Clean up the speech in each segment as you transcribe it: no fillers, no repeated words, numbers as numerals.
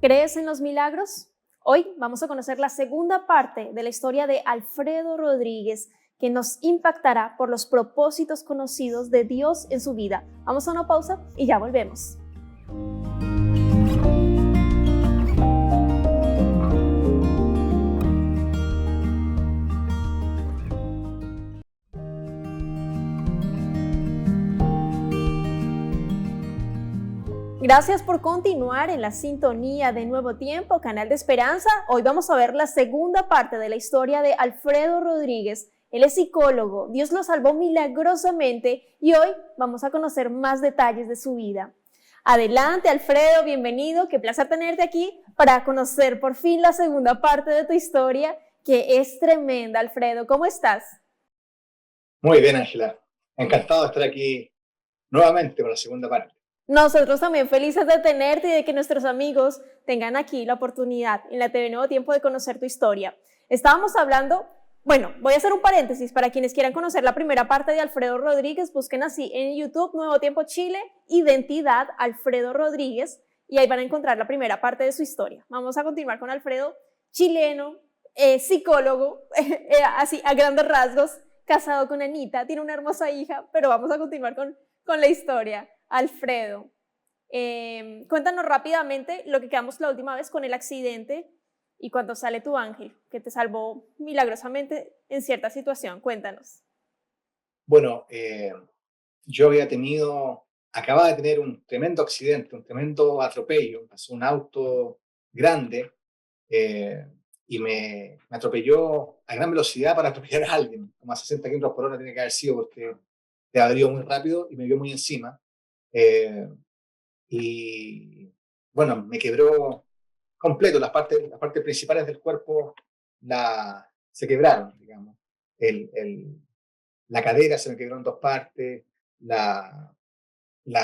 ¿Crees en los milagros? Hoy vamos a conocer la segunda parte de la historia de Alfredo Rodríguez, que nos impactará por los propósitos conocidos de Dios en su vida. Vamos a una pausa y ya volvemos. Gracias por continuar en la sintonía de Nuevo Tiempo, Canal de Esperanza. Hoy vamos a ver la segunda parte de la historia de Alfredo Rodríguez. Él es psicólogo, Dios lo salvó milagrosamente y hoy vamos a conocer más detalles de su vida. Adelante, Alfredo, bienvenido. Qué placer tenerte aquí para conocer por fin la segunda parte de tu historia, que es tremenda. Alfredo, ¿cómo estás? Muy bien, Ángela. Encantado de estar aquí nuevamente para la segunda parte. Nosotros también felices de tenerte y de que nuestros amigos tengan aquí la oportunidad en la TV Nuevo Tiempo de conocer tu historia. Estábamos hablando, voy a hacer un paréntesis para quienes quieran conocer la primera parte de Alfredo Rodríguez, busquen así en YouTube Nuevo Tiempo Chile, Identidad Alfredo Rodríguez, y ahí van a encontrar la primera parte de su historia. Vamos a continuar con Alfredo, chileno, psicólogo, así a grandes rasgos, casado con Anita, tiene una hermosa hija, pero vamos a continuar con la historia. Alfredo, cuéntanos rápidamente lo que quedamos la última vez con el accidente y cuando sale tu ángel, que te salvó milagrosamente en cierta situación. Cuéntanos. Bueno, yo acababa de tener un tremendo accidente, un tremendo atropello. Pasó un auto grande y me atropelló a gran velocidad para atropellar a alguien, como a 60 kilómetros por hora tiene que haber sido porque le abrió muy rápido y me vio muy encima. Eh, y bueno, me quebró completo, las partes principales del cuerpo se quebraron, digamos. La cadera se me quebró en dos partes, la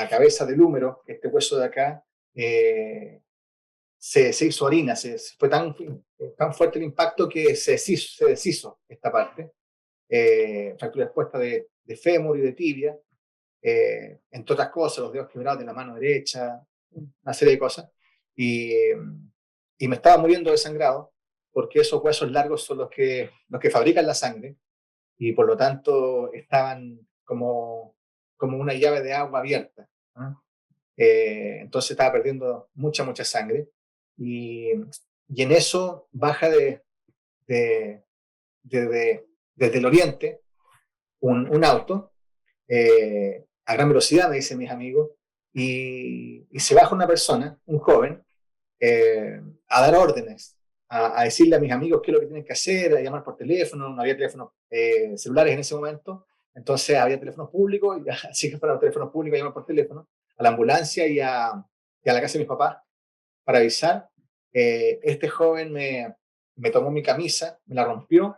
cabeza del húmero, este hueso de acá, se hizo harina, fue tan fuerte el impacto que se deshizo esta parte. Fractura expuesta de fémur y de tibia, entre otras cosas, los dedos quebrados de la mano derecha, una serie de cosas. Y me estaba muriendo desangrado, porque esos huesos largos son los que fabrican la sangre, y por lo tanto estaban como una llave de agua abierta, ¿no? Entonces estaba perdiendo mucha sangre. Y, y en eso baja de, desde el oriente un auto a gran velocidad, me dicen mis amigos, y se baja una persona, un joven, a dar órdenes, a decirle a mis amigos qué es lo que tienen que hacer, a llamar por teléfono. No había teléfonos celulares en ese momento, entonces había teléfonos públicos, así que fueron los teléfonos públicos a llamar por teléfono, a la ambulancia y a la casa de mis papás para avisar. Este joven me tomó mi camisa, me la rompió,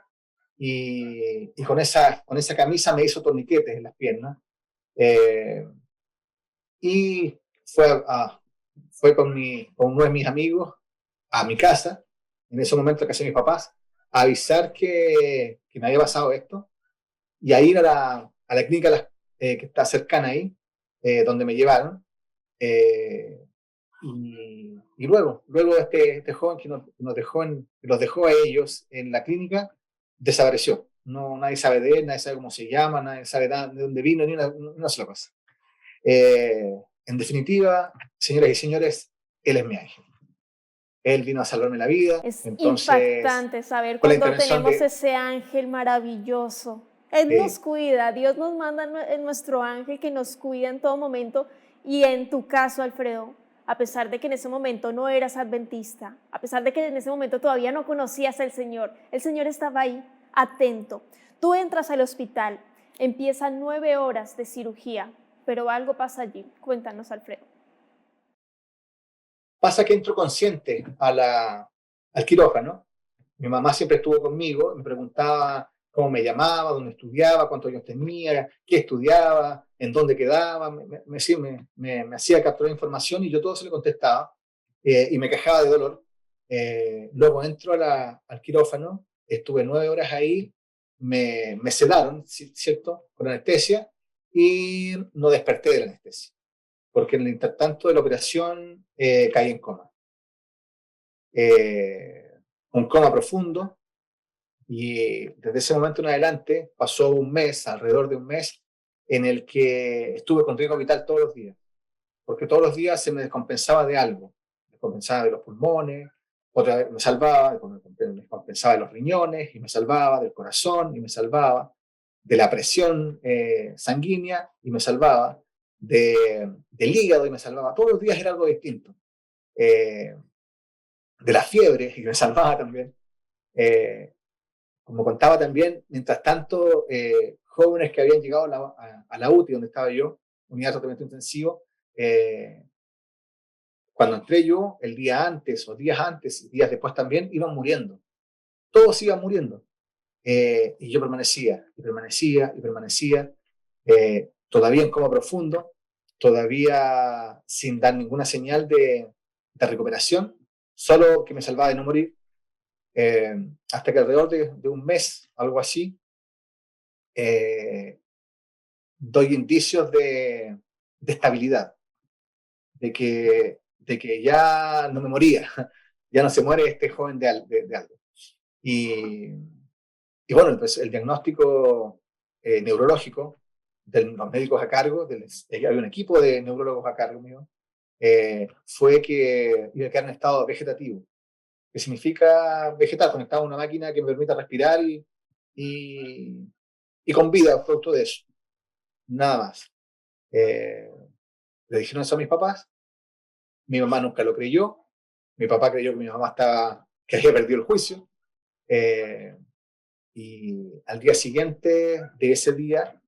y con esa camisa me hizo torniquetes en las piernas. Eh, y fue con uno de mis amigos a mi casa, en ese momento a casa de mis papás, a avisar que me había pasado esto, y a ir a la clínica que está cercana ahí, donde me llevaron. Y luego este joven que los dejó a ellos en la clínica desapareció. No, nadie sabe de él, nadie sabe cómo se llama, nadie sabe de dónde vino, ni una sola cosa. En definitiva, señoras y señores, él es mi ángel. Él vino a salvarme la vida. Es Entonces, impactante saber con la cuando intervención tenemos ese ángel maravilloso. Él nos de cuida, Dios nos manda en nuestro ángel que nos cuida en todo momento. Y en tu caso, Alfredo, a pesar de que en ese momento no eras adventista, a pesar de que en ese momento todavía no conocías al Señor, el Señor estaba ahí, atento. Tú entras al hospital, empiezan 9 horas de cirugía, pero algo pasa allí. Cuéntanos, Alfredo. pasa que entro consciente al quirófano. Mi mamá siempre estuvo conmigo, me preguntaba cómo me llamaba, dónde estudiaba, cuántos años tenía, qué estudiaba, en dónde quedaba. Me hacía capturar información y yo todo se le contestaba, y me quejaba de dolor. Luego entro al quirófano, estuve 9 horas ahí, me sedaron, ¿cierto?, con anestesia, y no desperté de la anestesia, porque en el intertanto de la operación caí en coma. un coma profundo, y desde ese momento en adelante pasó un mes, alrededor de un mes, en el que estuve con riesgo vital todos los días, porque todos los días se me descompensaba de algo, me descompensaba de los pulmones, otra vez me salvaba, me descompensaba de los riñones, y me salvaba del corazón, y me salvaba de la presión sanguínea, y me salvaba del hígado, y me salvaba. Todos los días era algo distinto. De la fiebre, y me salvaba también. Como contaba también, mientras tanto, jóvenes que habían llegado a la UTI, donde estaba yo, unidad de tratamiento intensivo, cuando entré yo, el día antes, o días antes, y días después también, iban muriendo. Todos iban muriendo. Y yo permanecía, y permanecía, y permanecía, todavía en coma profundo, todavía sin dar ninguna señal de recuperación, solo que me salvaba de no morir, hasta que alrededor de un mes, algo así, doy indicios de estabilidad, de que ya no me moría, ya no se muere este joven de algo. Y, y bueno, pues el diagnóstico neurológico de los médicos a cargo, había un equipo de neurólogos a cargo mío, fue que iba a quedar en estado vegetativo, que significa vegetal, conectado a una máquina que me permita respirar y, y con vida, producto de eso. Nada más. Le dijeron eso a mis papás, mi mamá nunca lo creyó, mi papá creyó que mi mamá que había perdido el juicio, y al día siguiente de ese día,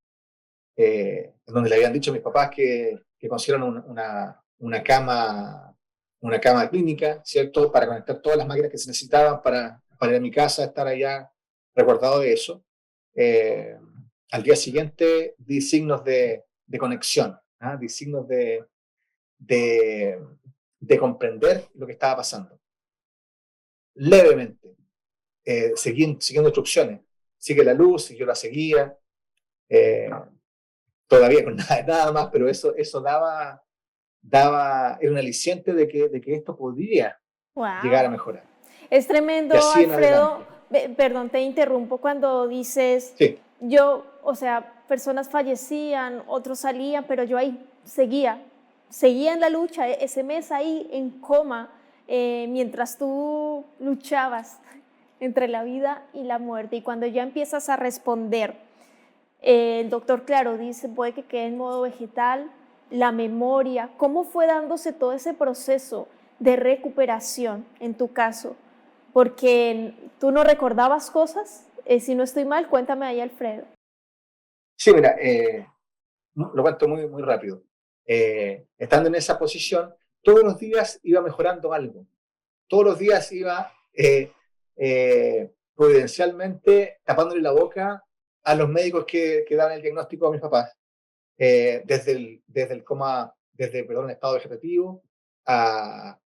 en donde le habían dicho a mis papás que consiguieron una cama clínica, ¿cierto? Para conectar todas las máquinas que se necesitaban para ir a mi casa, estar allá resguardado de eso. Al día siguiente di signos de conexión, ¿ah? Di signos de, de comprender lo que estaba pasando. Levemente, siguiendo instrucciones. Sigue la luz, y yo la seguía. Todavía con nada más, pero eso era un aliciente de que esto podría llegar a Wow. mejorar. Es Y tremendo, así en Alfredo. adelante. Perdón, te interrumpo cuando dices, Sí, o sea, personas fallecían, otros salían, pero yo ahí seguía en la lucha, ese mes ahí en coma, mientras tú luchabas entre la vida y la muerte. Y cuando ya empiezas a responder, el doctor, claro, dice, puede que quede en modo vegetal, la memoria, ¿cómo fue dándose todo ese proceso de recuperación en tu caso? Porque tú no recordabas cosas, si no estoy mal, cuéntame ahí, Alfredo. sí, mira, lo cuento muy, muy rápido. Estando en esa posición, todos los días iba mejorando algo. Todos los días iba providencialmente tapándole la boca a los médicos que daban el diagnóstico a mis papás. Desde el coma, perdón, el estado vegetativo, a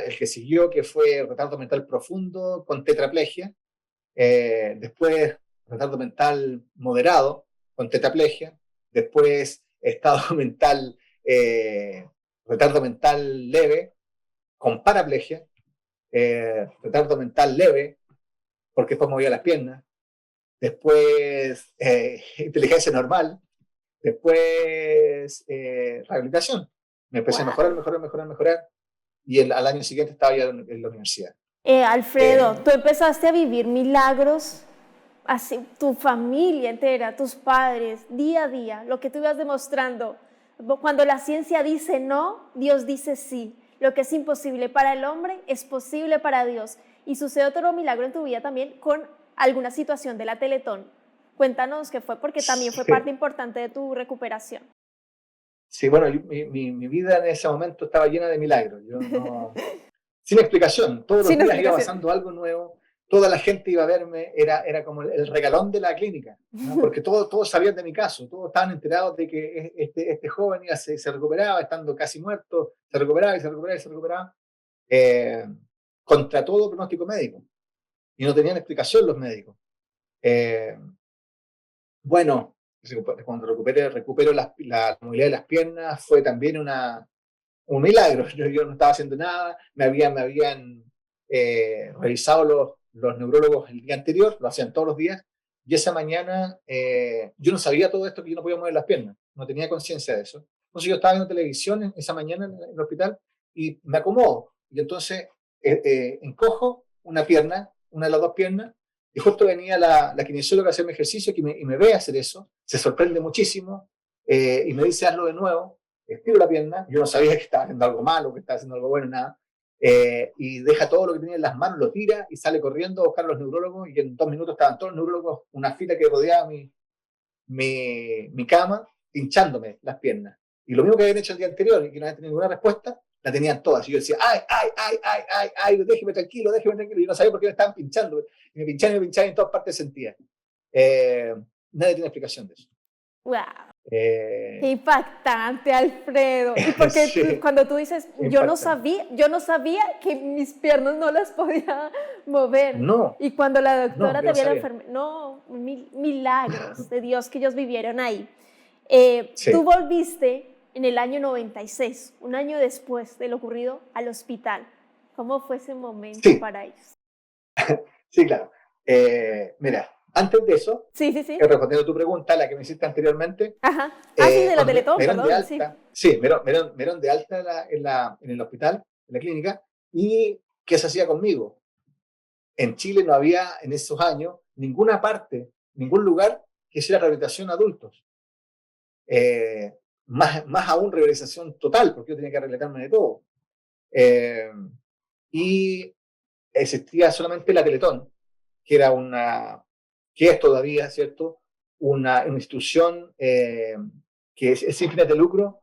el que siguió, que fue retardo mental profundo con tetraplegia, después retardo mental moderado con tetraplegia, después estado mental, retardo mental leve con paraplegia, retardo mental leve porque después movía las piernas, después inteligencia normal, después rehabilitación. Me empecé a mejorar, Wow. mejorar, mejorar, mejorar, y al año siguiente estaba ya en la universidad. Alfredo, Eh, tú empezaste a vivir milagros, así, tu familia entera, tus padres, día a día, lo que tú ibas demostrando. Cuando la ciencia dice no, Dios dice sí. Lo que es imposible para el hombre es posible para Dios. Y sucede otro milagro en tu vida también con alguna situación de la Teletón. Cuéntanos qué fue, porque también fue parte sí, importante de tu recuperación. sí, bueno, mi vida en ese momento estaba llena de milagros. Yo no, sin explicación, todos los Sin días iba explicación. pasando algo nuevo, toda la gente iba a verme, era como el regalón de la clínica, ¿no? Porque todos sabían de mi caso, todos estaban enterados de que este joven se recuperaba, estando casi muerto, se recuperaba y se recuperaba y se recuperaba, eh, contra todo pronóstico médico, y no tenían explicación los médicos. Eh, bueno, cuando recupero la movilidad de las piernas, fue también un milagro. Yo no estaba haciendo nada, me habían revisado los neurólogos el día anterior, lo hacían todos los días, y esa mañana yo no sabía todo esto, que yo no podía mover las piernas, no tenía conciencia de eso. Entonces yo estaba viendo televisión esa mañana en el hospital y me acomodo, y entonces encojo una pierna, una de las dos piernas, y justo venía la kinesióloga a hacerme ejercicio y me ve hacer eso, se sorprende muchísimo y me dice hazlo de nuevo, estiro la pierna, yo no sabía que estaba haciendo algo malo, que estaba haciendo algo bueno, nada, y deja todo lo que tenía en las manos, lo tira y sale corriendo a buscar a los neurólogos y en 2 minutos estaban todos los neurólogos, una fila que rodeaba mi cama, hinchándome las piernas. Y lo mismo que habían hecho el día anterior y que no habían tenido ninguna respuesta, la tenían todas. Y yo decía, ay, ay, ay, ay, ay, ay, déjeme tranquilo, déjeme tranquilo. Y yo no sabía por qué me estaban pinchando. Y me pinchaban y me pinchaban y en todas partes sentía. Eh, Nadie tiene explicación de eso. ¡Wow! Qué Eh, impactante, Alfredo. Y porque sí, cuando tú dices, impactante. yo no sabía que mis piernas no las podía mover. No, Y cuando la no, doctora yo te no vio la sabía. enfermedad, no, milagros de Dios que ellos vivieron ahí. Tú Sí, volviste en el año 96, un año después de lo ocurrido, al hospital. ¿Cómo fue ese momento sí, para ellos? sí, claro. Mira, antes de eso, Sí, sí, sí. respondiendo a tu pregunta, la que me hiciste anteriormente, Ajá. Ah, sí, de la cuando me Teletón, dieron de perdón, sí. alta, sí, me dieron de alta en el hospital, en la clínica, y ¿qué se hacía conmigo? En Chile no había en esos años ninguna parte, ningún lugar que hiciera rehabilitación a adultos. Eh, más aún rehabilitación total, porque yo tenía que rehabilitarme de todo. Eh, y existía solamente la Teletón, que era que es todavía, ¿cierto? Una institución que es sin fines de lucro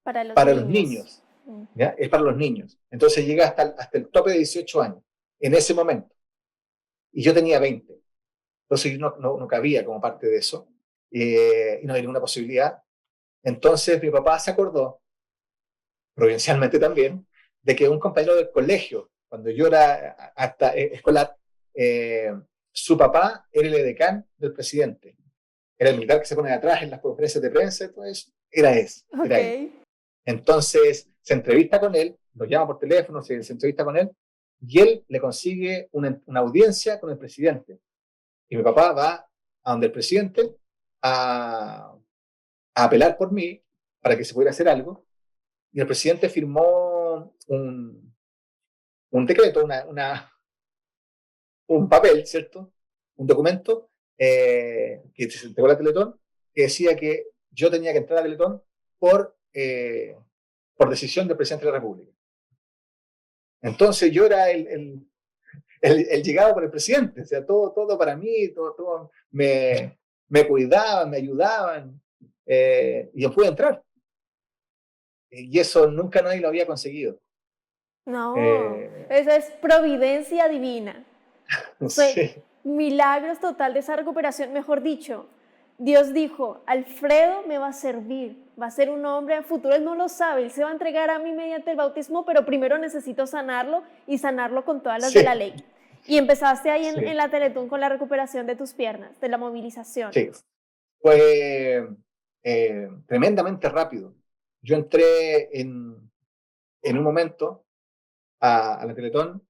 Para los para los niños. niños, ¿ya? Es para los niños. Entonces llega hasta el tope de 18 años, en ese momento. Y yo tenía 20. Entonces yo no cabía como parte de eso. Y no había ninguna posibilidad. Entonces mi papá se acordó, provincialmente también, de que un compañero del colegio, cuando yo era hasta escolar, eh, su papá era el edecán del presidente. Era el militar que se pone atrás en las conferencias de prensa, entonces Ok. era él. Entonces se entrevista con él, lo llama por teléfono, se entrevista con él, y él le consigue una audiencia con el presidente. Y mi papá va a donde el presidente a apelar por mí para que se pudiera hacer algo, y el presidente firmó un decreto, un papel, ¿cierto? Un documento que se entregó a la Teletón, que decía que yo tenía que entrar a Teletón por decisión del presidente de la República. Entonces yo era el llegado por el presidente, o sea, todo para mí, todo me cuidaban, me ayudaban, y yo pude entrar. Y eso nunca nadie lo había conseguido. No, Eh, esa es providencia divina. Fue sí, milagros total de esa recuperación. Mejor dicho, Dios dijo, Alfredo me va a servir, va a ser un hombre en futuro. Él no lo sabe, él se va a entregar a mí mediante el bautismo, pero primero necesito sanarlo y sanarlo con todas las de la sí, ley. Y empezaste ahí en sí, la Teletón con la recuperación de tus piernas, de la movilización. sí. Fue tremendamente rápido. Yo entré en un momento a la Teletón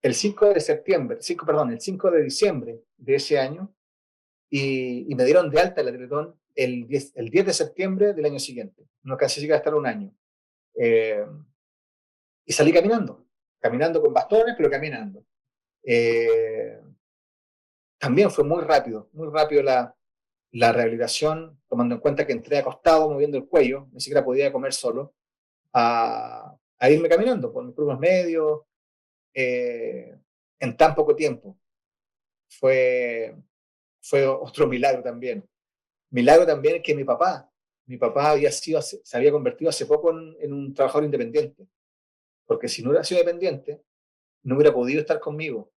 el 5 de septiembre, el 5 de diciembre de ese año, y me dieron de alta la Teletón el 10 de septiembre del año siguiente. No alcancé a llegar a estar un año. Eh, y salí caminando con bastones, pero caminando. Eh, También fue muy rápido la rehabilitación, tomando en cuenta que entré acostado, moviendo el cuello, ni siquiera podía comer solo, a irme caminando por mis propios medios, eh, en tan poco tiempo. Fue, Fue otro milagro también. Milagro también que mi papá se había convertido hace poco en un trabajador independiente, porque si no hubiera sido dependiente, no hubiera podido estar conmigo,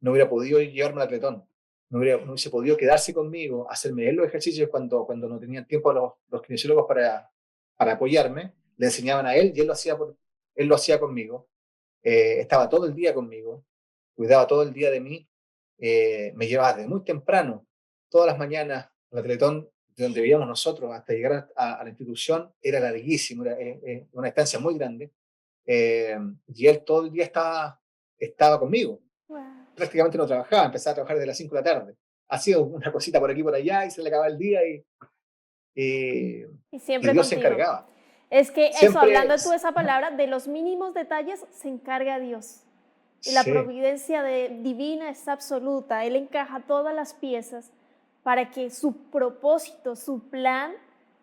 no hubiera podido llevarme al atletón, no hubiese podido quedarse conmigo, hacerme él los ejercicios cuando no tenían tiempo los kinesiólogos para apoyarme, le enseñaban a él y él lo hacía conmigo, estaba todo el día conmigo, cuidaba todo el día de mí, me llevaba desde muy temprano, todas las mañanas, al Teletón, de donde vivíamos nosotros hasta llegar a la institución era larguísimo, era una distancia muy grande. Y él todo el día estaba conmigo. Wow. Prácticamente no trabajaba, empezaba a trabajar desde las 5 de la tarde. Hacía una cosita por aquí por allá y se le acababa el día y, Y y siempre Dios se contigo. encargaba. Es que eso, Siempre, hablando tú de esa palabra, de los mínimos detalles se encarga Dios. Y la sí, providencia divina es absoluta. Él encaja todas las piezas para que su propósito, su plan,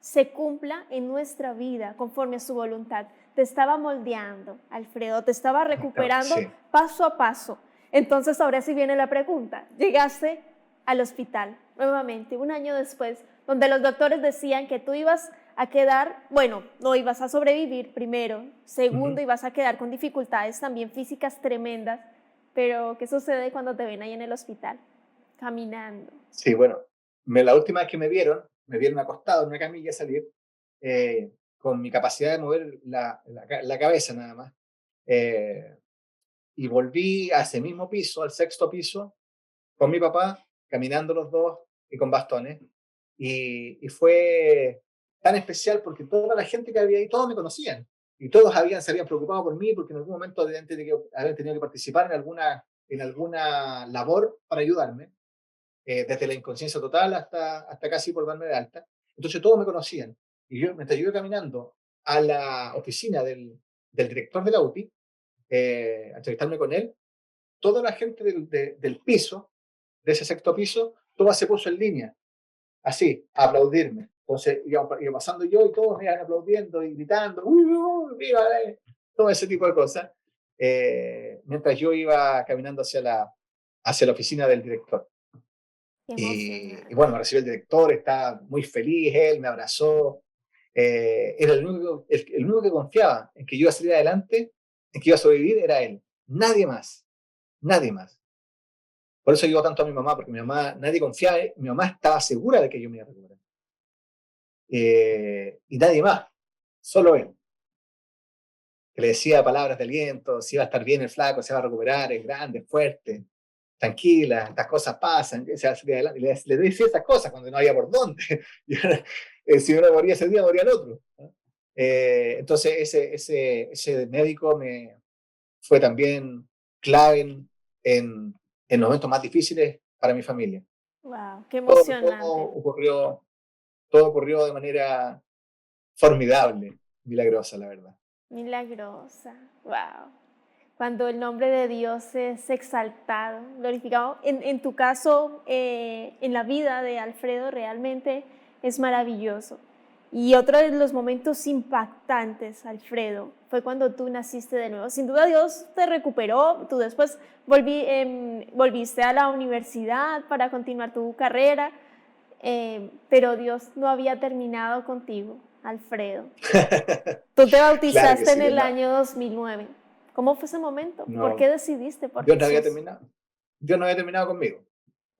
se cumpla en nuestra vida conforme a su voluntad. Te estaba moldeando, Alfredo, te estaba recuperando sí. paso a paso. Entonces ahora sí viene la pregunta. Llegaste al hospital nuevamente, un año después, donde los doctores decían que tú ibas a quedar, bueno, no ibas a sobrevivir primero, segundo, Ujú. ibas a quedar con dificultades también físicas tremendas, pero ¿qué sucede cuando te ven ahí en el hospital? Caminando. Sí, bueno, la última vez que me vieron acostado en una camilla salir, con mi capacidad de mover la cabeza nada más. Eh, y volví a ese mismo piso, al sexto piso, con mi papá, caminando los dos y con bastones. Y fue tan especial porque toda la gente que había ahí, todos me conocían. Y todos se habían preocupado por mí porque en algún momento habían tenido que participar en alguna labor para ayudarme, desde la inconsciencia total hasta casi por darme de alta. Entonces todos me conocían. Y yo, mientras yo iba caminando a la oficina del director de la UTI, a entrevistarme con él, toda la gente del piso, de ese sexto piso, toda se puso en línea, así, a aplaudirme. Entonces iba pasando yo y todos me iban aplaudiendo y gritando, ¡viva! Todo ese tipo de cosas, mientras yo iba caminando hacia la oficina del director. Qué Y emocionante. bueno, me recibió el director, estaba muy feliz, él me abrazó. Era el único que confiaba en que yo iba a salir adelante, en que iba a sobrevivir, era él. Nadie más, nadie más. Por eso digo tanto a mi mamá, porque mi mamá, nadie confiaba, mi mamá estaba segura de que yo me iba a recuperar. Y nadie más, solo él, que le decía palabras de aliento, si iba a estar bien el flaco, se va a recuperar, es grande, es fuerte, tranquila, estas cosas pasan, se va a salir adelante. Le decía esas cosas cuando no había por dónde. Si uno moría ese día, moría el otro. Entonces ese médico fue también clave en los momentos más difíciles para mi familia. Wow, qué Todo, todo, emocionante. ocurrió, todo ocurrió de manera formidable, milagrosa, la verdad. Milagrosa. Wow. Cuando el nombre de Dios es exaltado, glorificado. En tu caso, en la vida de Alfredo, realmente es maravilloso. Y otro de los momentos impactantes, Alfredo, fue cuando tú naciste de nuevo. Sin duda Dios te recuperó, tú después volviste a la universidad para continuar tu carrera, pero Dios no había terminado contigo, Alfredo. Tú te Claro que bautizaste sí, en el año 2009. ¿Cómo fue ese momento? ¿Por qué no, decidiste por Dios no había Jesús? terminado. Dios no había terminado conmigo.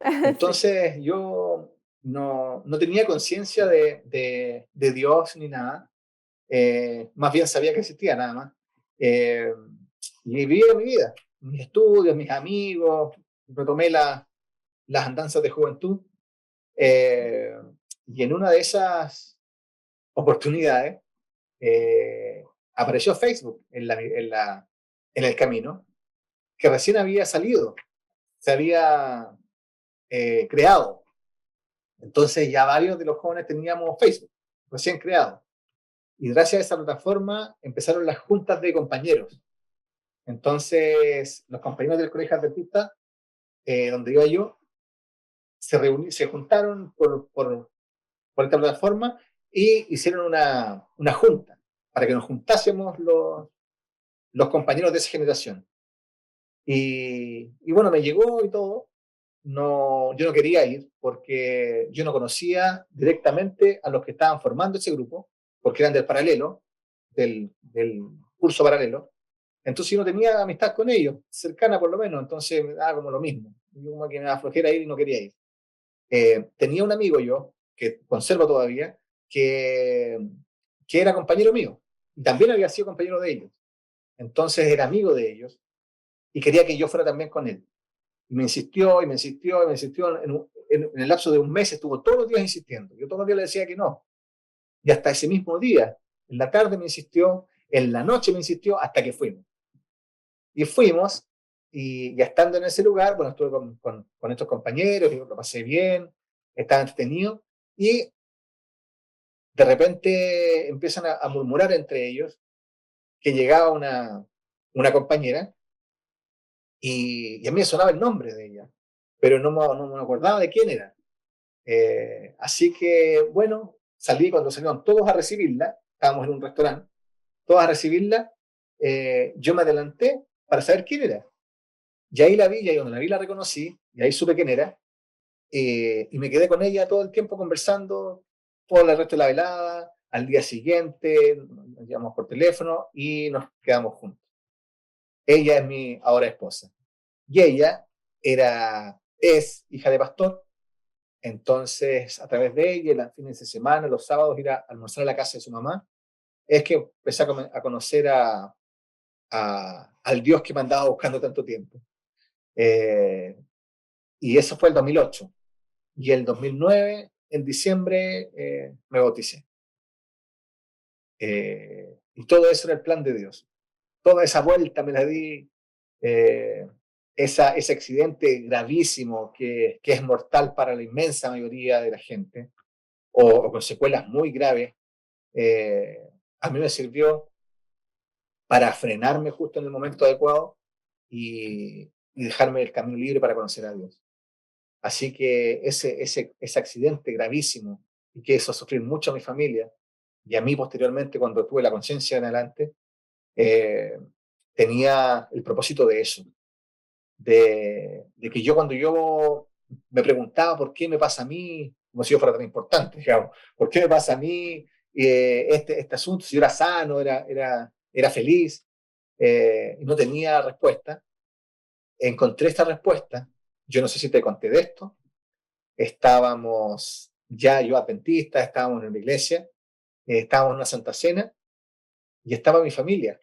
Sí. Entonces yo no tenía conciencia de Dios ni nada. Más bien sabía que existía nada más. Eh, y vivía mi vida, mis estudios, mis amigos, retomé las andanzas de juventud. eh, y en una de esas oportunidades, eh, apareció Facebook en el camino, que recién había salido, se había creado. Entonces ya varios de los jóvenes teníamos Facebook recién creado. Y gracias a esa plataforma empezaron las juntas de compañeros. Entonces los compañeros del colegio adventista, donde iba yo, se juntaron por esta plataforma y hicieron una junta para que nos juntásemos los compañeros de esa generación. Y bueno, me llegó y todo. No, yo no quería ir porque yo no conocía directamente a los que estaban formando ese grupo, porque eran del paralelo, del curso paralelo. Entonces yo no tenía amistad con ellos, cercana por lo menos, entonces me daba como lo mismo. Yo como que me daba flojera ir y no quería ir. Tenía un amigo yo, que conservo todavía, que, que era compañero mío, y también había sido compañero de ellos. Entonces era amigo de ellos y quería que yo fuera también con él. Y me insistió y me insistió y me insistió. en el lapso de un mes estuvo todos los días insistiendo. Yo todos los días le decía que no. Y hasta ese mismo día, en la tarde me insistió, en la noche me insistió, hasta que fuimos. Y fuimos, y ya estando en ese lugar, bueno, estuve con estos compañeros, y lo pasé bien, estaba entretenido, y de repente empiezan a murmurar entre ellos que llegaba una compañera, y a mí me sonaba el nombre de ella, pero no me acordaba de quién era. Así que, bueno, salí cuando salieron todos a recibirla, estábamos en un restaurante, todos a recibirla, yo me adelanté para saber quién era. Y ahí la vi, y ahí donde la vi la reconocí, y ahí supe quién era, y me quedé con ella todo el tiempo conversando, todo el resto de la velada, al día siguiente nos llamamos por teléfono y nos quedamos juntos. Ella es mi ahora esposa, y ella es hija de pastor. Entonces, a través de ella, los fines de semana, los sábados, ir a almorzar a la casa de su mamá, es que empecé a conocer al Dios que me andaba buscando tanto tiempo. Eh, y eso fue el 2008. Y el 2009, en diciembre, me bauticé. Y todo eso era el plan de Dios. Toda esa vuelta me la di, eh, ese accidente gravísimo que es mortal para la inmensa mayoría de la gente, o con secuelas muy graves, a mí me sirvió para frenarme justo en el momento adecuado y dejarme el camino libre para conocer a Dios. Así que ese accidente gravísimo, y que hizo sufrir mucho a mi familia, y a mí posteriormente cuando tuve la conciencia en adelante, eh, tenía el propósito de eso, de que yo cuando yo me preguntaba por qué me pasa a mí, como si yo fuera tan importante, digamos, por qué me pasa a mí este asunto, si yo era sano, era feliz, y no tenía respuesta, encontré esta respuesta. Yo no sé si te conté de esto. Estábamos ya yo adventista, estábamos en la iglesia, estábamos en una santa cena, y estaba mi familia,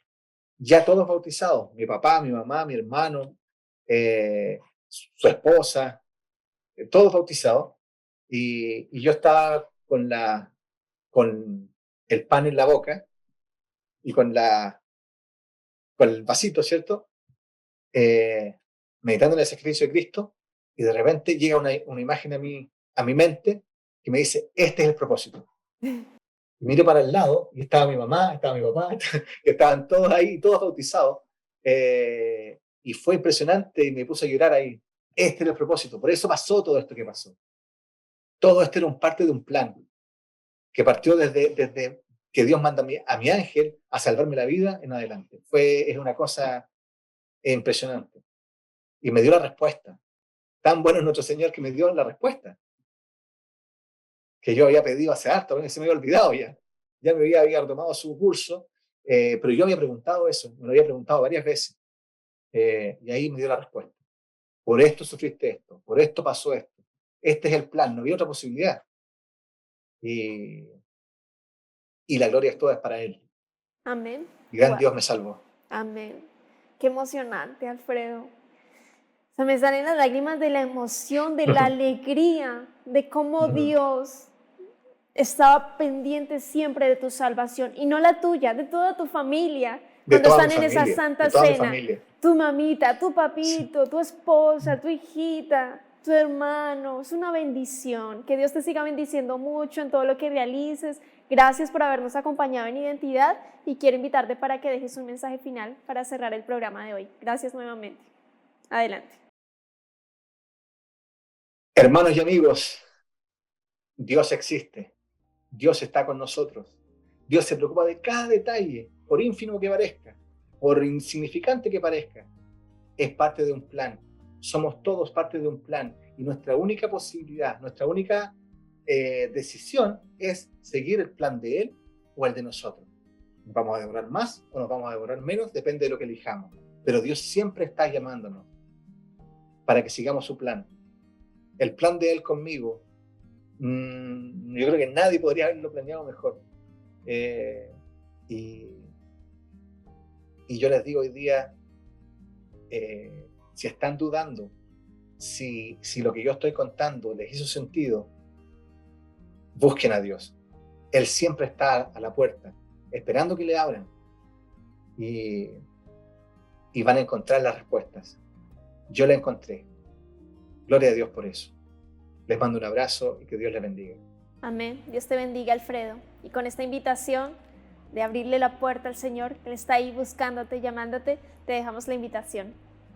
ya todos bautizados, mi papá, mi mamá, mi hermano, su esposa, todos bautizados, y yo estaba con el pan en la boca y con el vasito, ¿cierto? Meditando en el sacrificio de Cristo, y de repente llega una imagen a mi mente que me dice, este es el propósito. Y miro para el lado y estaba mi mamá, estaba mi papá, que estaban todos ahí, todos bautizados. Y fue impresionante y me puse a llorar ahí. Este era el propósito, por eso pasó todo esto que pasó. Todo esto era parte de un plan que partió desde que Dios manda a mi ángel a salvarme la vida en adelante. Es una cosa impresionante. Y me dio la respuesta. Tan bueno es nuestro Señor que me dio la respuesta que yo había pedido hace harto, se me había olvidado ya. Ya me había tomado su curso, pero yo había preguntado eso, me lo había preguntado varias veces, y ahí me dio la respuesta. Por esto sufriste esto, por esto pasó esto. Este es el plan, no había otra posibilidad. Y, y la gloria es toda es para Él. Amén. Y gran Wow. Dios me salvó. Amén. Qué emocionante, Alfredo. Se me salen las lágrimas de la emoción, de la alegría, de cómo Dios estaba pendiente siempre de tu salvación, y no la tuya, de toda tu familia. De Cuando toda mi están en esa familia, santa de toda mi cena, familia. tu mamita, tu Sí. papito, tu esposa, tu hijita, tu hermano, es una bendición. Que Dios te siga bendiciendo mucho en todo lo que realices. Gracias por habernos acompañado en Identidad, y quiero invitarte para que dejes un mensaje final para cerrar el programa de hoy. Gracias nuevamente. Adelante. Hermanos y amigos, Dios existe. Dios está con nosotros. Dios se preocupa de cada detalle, por ínfimo que parezca, por insignificante que parezca. Es parte de un plan. Somos todos parte de un plan. Y nuestra única posibilidad, nuestra única decisión es seguir el plan de Él o el de nosotros. Nos vamos a demorar más o nos vamos a demorar menos, depende de lo que elijamos. Pero Dios siempre está llamándonos para que sigamos su plan. El plan de Él conmigo, yo creo que nadie podría haberlo planeado mejor. Y yo les digo hoy día, si están dudando si lo que yo estoy contando les hizo sentido, busquen a Dios. Él siempre está a la puerta, esperando que le abran. Y van a encontrar las respuestas. Yo la encontré. Gloria a Dios por eso. Les mando un abrazo y que Dios les bendiga. Amén. Dios te bendiga, Alfredo. Y con esta invitación de abrirle la puerta al Señor, Él está ahí buscándote, llamándote, te dejamos la invitación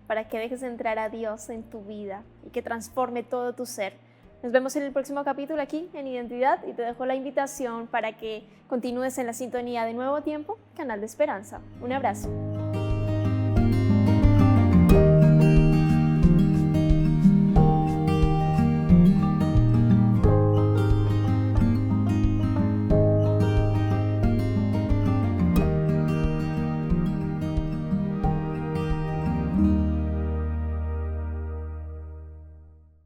para que dejes entrar a Dios en tu vida y que transforme todo tu ser. Nos vemos en el próximo capítulo aquí en Identidad y te dejo la invitación para que continúes en la sintonía de Nuevo Tiempo, Canal de Esperanza. Un abrazo.